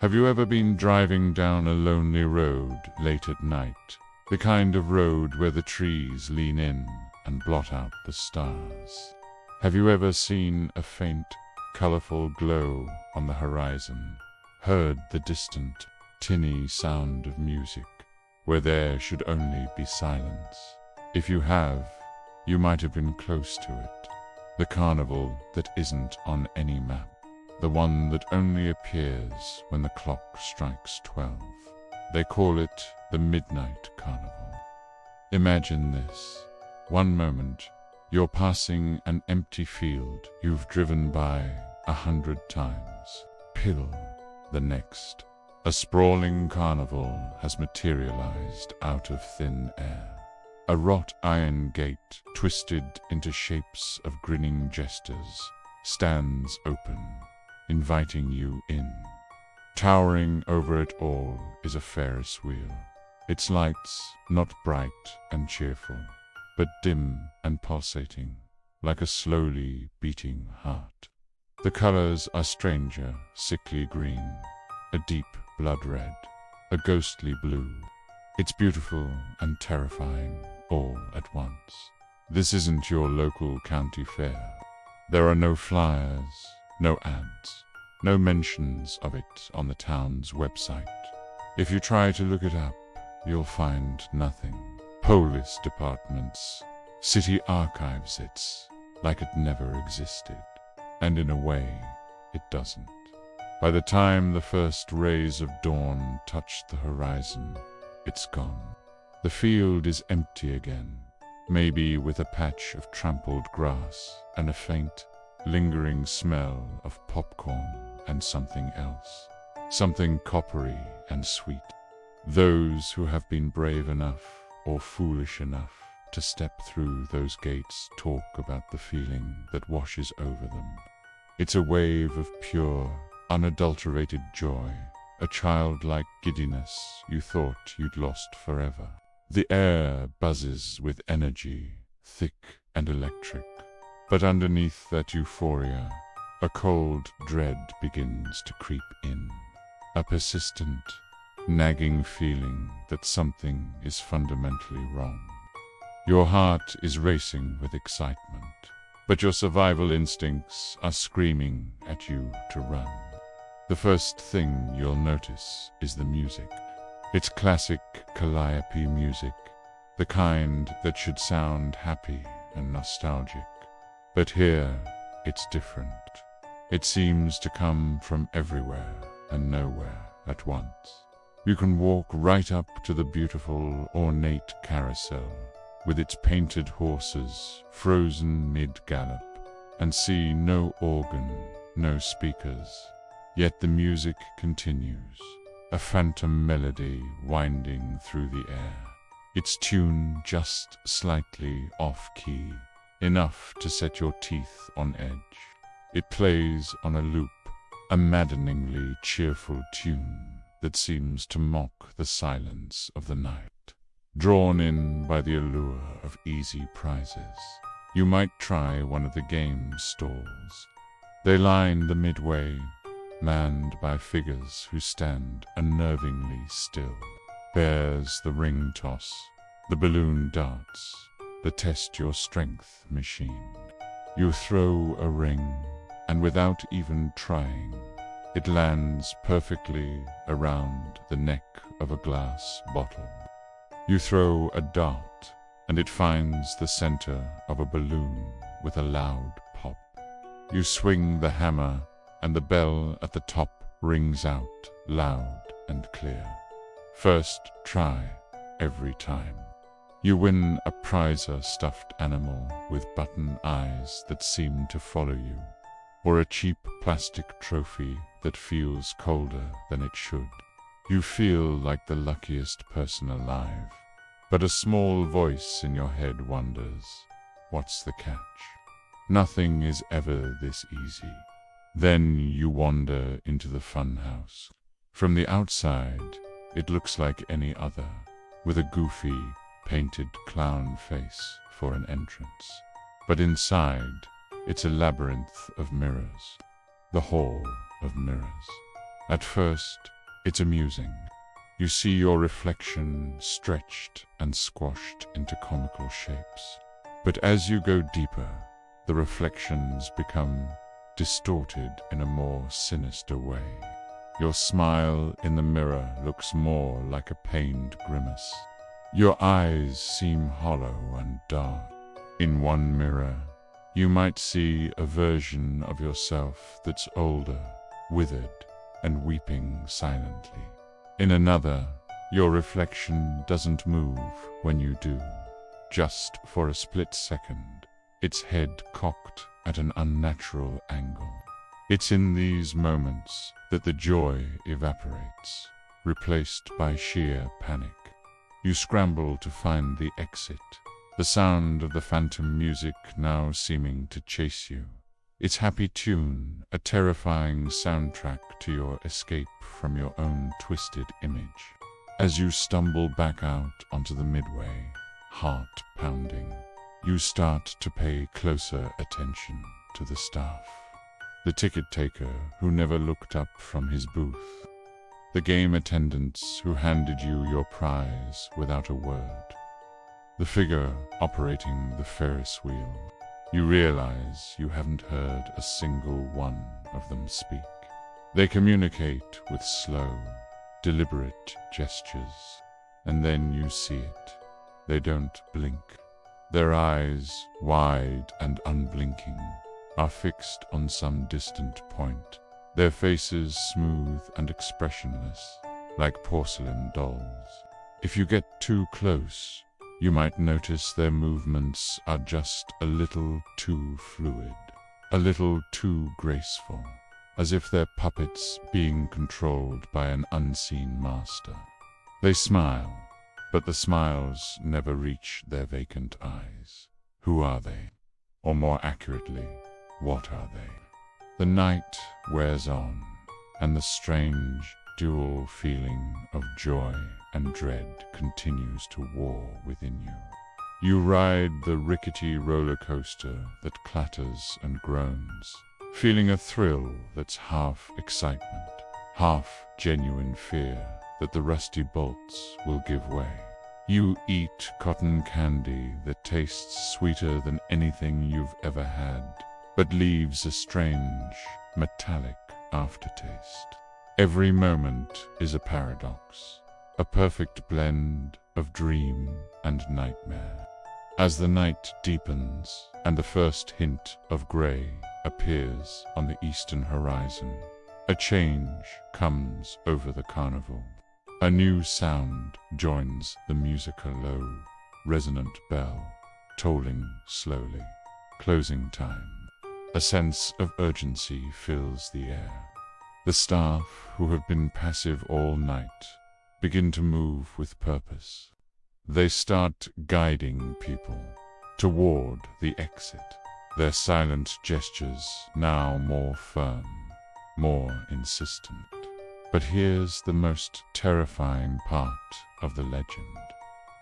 Have you ever been driving down a lonely road late at night? The kind of road where the trees lean in and blot out the stars. Have you ever seen a faint, colorful glow on the horizon? Heard the distant, tinny sound of music, where there should only be silence? If you have, you might have been close to it. The carnival that isn't on any map. The one that only appears when the clock strikes 12. They call it the Midnight Carnival. Imagine this. One moment, you're passing an empty field you've driven by 100 times. Pill. The next, a sprawling carnival has materialized out of thin air. A wrought iron gate, twisted into shapes of grinning jesters, stands open, inviting you in. Towering over it all is a Ferris wheel. Its lights not bright and cheerful, but dim and pulsating, like a slowly beating heart. The colors are stranger, sickly green, a deep blood red, a ghostly blue. It's beautiful and terrifying all at once. This isn't your local county fair. There are no flyers, no ads, no mentions of it on the town's website. If you try to look it up, you'll find nothing. Police departments, city archives it's like it never existed. And in a way, it doesn't. By the time the first rays of dawn touch the horizon, it's gone. The field is empty again, maybe with a patch of trampled grass and a faint, lingering smell of popcorn and something else, something coppery and sweet. Those who have been brave enough or foolish enough to step through those gates talk about the feeling that washes over them. It's a wave of pure, unadulterated joy, a childlike giddiness you thought you'd lost forever. The air buzzes with energy, thick and electric. But underneath that euphoria, a cold dread begins to creep in. A persistent, nagging feeling that something is fundamentally wrong. Your heart is racing with excitement, but your survival instincts are screaming at you to run. The first thing you'll notice is the music. It's classic calliope music, the kind that should sound happy and nostalgic. But here, it's different. It seems to come from everywhere and nowhere at once. You can walk right up to the beautiful, ornate carousel, with its painted horses frozen mid-gallop, and see no organ, no speakers. Yet the music continues, a phantom melody winding through the air, its tune just slightly off-key, enough to set your teeth on edge. It plays on a loop, a maddeningly cheerful tune that seems to mock the silence of the night. Drawn in by the allure of easy prizes, you might try one of the game stalls. They line the midway, manned by figures who stand unnervingly still. There's the ring toss, the balloon darts, the test your strength machine. You throw a ring, and without even trying, it lands perfectly around the neck of a glass bottle. You throw a dart, and it finds the center of a balloon with a loud pop. You swing the hammer, and the bell at the top rings out loud and clear. First try, every time. You win a prizer stuffed animal with button eyes that seem to follow you, or a cheap plastic trophy that feels colder than it should. You feel like the luckiest person alive, but a small voice in your head wonders, what's the catch? Nothing is ever this easy. Then you wander into the funhouse. From the outside, it looks like any other, with a goofy, painted clown face for an entrance. But inside, it's a labyrinth of mirrors, the hall of mirrors. At first, It's amusing. You see your reflection stretched and squashed into comical shapes. But as you go deeper, the reflections become distorted in a more sinister way. Your smile in the mirror looks more like a pained grimace. Your eyes seem hollow and dark. In one mirror, you might see a version of yourself that's older, withered, and weeping silently. In another, your reflection doesn't move when you do. Just for a split second, its head cocked at an unnatural angle. It's in these moments that the joy evaporates, replaced by sheer panic. You scramble to find the exit, the sound of the phantom music now seeming to chase you. Its happy tune, a terrifying soundtrack to your escape from your own twisted image. As you stumble back out onto the midway, heart pounding, you start to pay closer attention to the staff. The ticket taker who never looked up from his booth. The game attendants who handed you your prize without a word. The figure operating the Ferris wheel. You realize you haven't heard a single one of them speak. They communicate with slow, deliberate gestures, and then you see it. They don't blink. Their eyes, wide and unblinking, are fixed on some distant point, their faces smooth and expressionless, like porcelain dolls. If you get too close, you might notice their movements are just a little too fluid, a little too graceful, as if they're puppets being controlled by an unseen master. They smile, but the smiles never reach their vacant eyes. Who are they? Or more accurately, what are they? The night wears on, and the strange, dual feeling of joy and dread continues to war within you. You ride the rickety roller coaster that clatters and groans, feeling a thrill that's half excitement, half genuine fear that the rusty bolts will give way. You eat cotton candy that tastes sweeter than anything you've ever had, but leaves a strange, metallic aftertaste. Every moment is a paradox, a perfect blend of dream and nightmare. As the night deepens and the first hint of grey appears on the eastern horizon, a change comes over the carnival. A new sound joins the music, a low, resonant bell, tolling slowly. Closing time. A sense of urgency fills the air. The staff, who have been passive all night, begin to move with purpose. They start guiding people toward the exit, their silent gestures now more firm, more insistent. But here's the most terrifying part of the legend.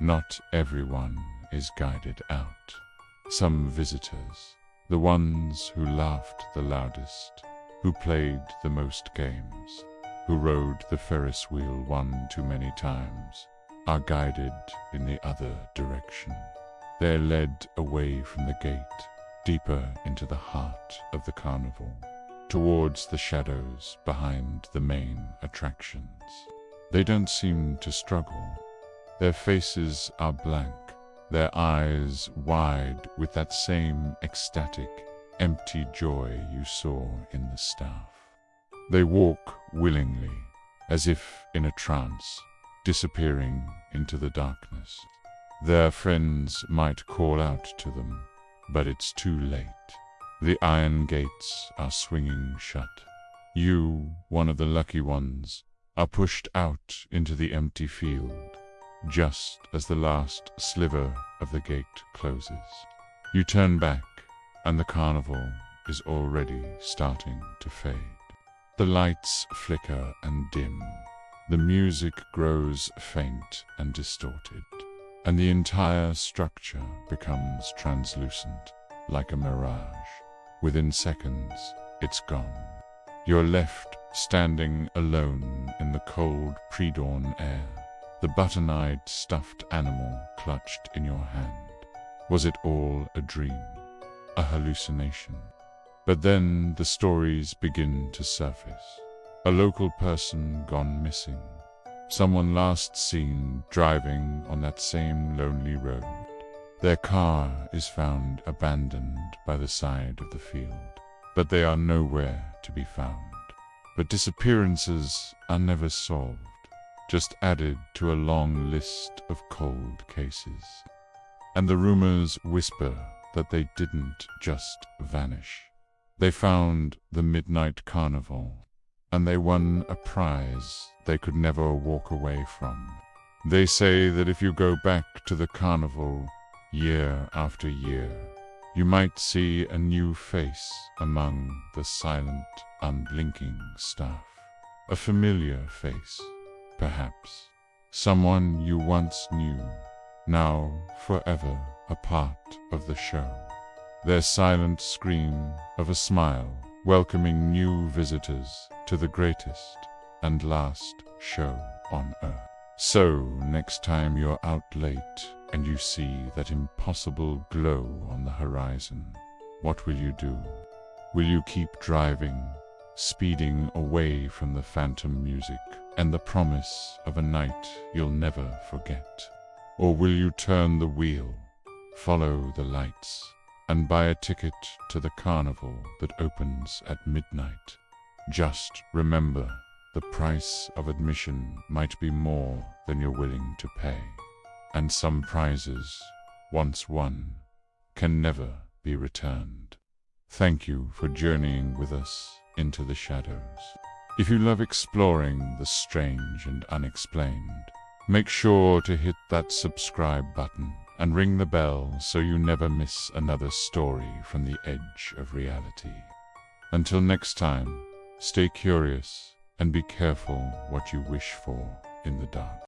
Not everyone is guided out. Some visitors, the ones who laughed the loudest, who played the most games, who rode the Ferris wheel one too many times, are guided in the other direction. They're led away from the gate, deeper into the heart of the carnival, towards the shadows behind the main attractions. They don't seem to struggle. Their faces are blank, their eyes wide with that same ecstatic, empty joy you saw in the staff. They walk willingly, as if in a trance, disappearing into the darkness. Their friends might call out to them, but it's too late. The iron gates are swinging shut. You, one of the lucky ones, are pushed out into the empty field, just as the last sliver of the gate closes. You turn back, and the carnival is already starting to fade. The lights flicker and dim. The music grows faint and distorted, and the entire structure becomes translucent, like a mirage. Within seconds, it's gone. You're left standing alone in in the cold pre-dawn air, the button-eyed stuffed animal clutched in your hand. Was it all a dream, a hallucination? But then the stories begin to surface. A local person gone missing. Someone last seen driving on that same lonely road. Their car is found abandoned by the side of the field, but they are nowhere to be found. But disappearances are never solved, just added to a long list of cold cases. And the rumors whisper that they didn't just vanish. They found the midnight carnival, and they won a prize they could never walk away from. They say that if you go back to the carnival year after year, you might see a new face among the silent, unblinking staff. A familiar face, perhaps. Someone you once knew, now forever a part of the show. Their silent scream of a smile, welcoming new visitors to the greatest and last show on earth. So, next time you're out late and you see that impossible glow on the horizon, what will you do? Will you keep driving, speeding away from the phantom music and the promise of a night you'll never forget? Or will you turn the wheel, follow the lights, and buy a ticket to the carnival that opens at midnight? Just remember, the price of admission might be more than you're willing to pay, and some prizes, once won, can never be returned. Thank you for journeying with us into the shadows. If you love exploring the strange and unexplained, make sure to hit that subscribe button and ring the bell so you never miss another story from the edge of reality. Until next time, stay curious and be careful what you wish for in the dark.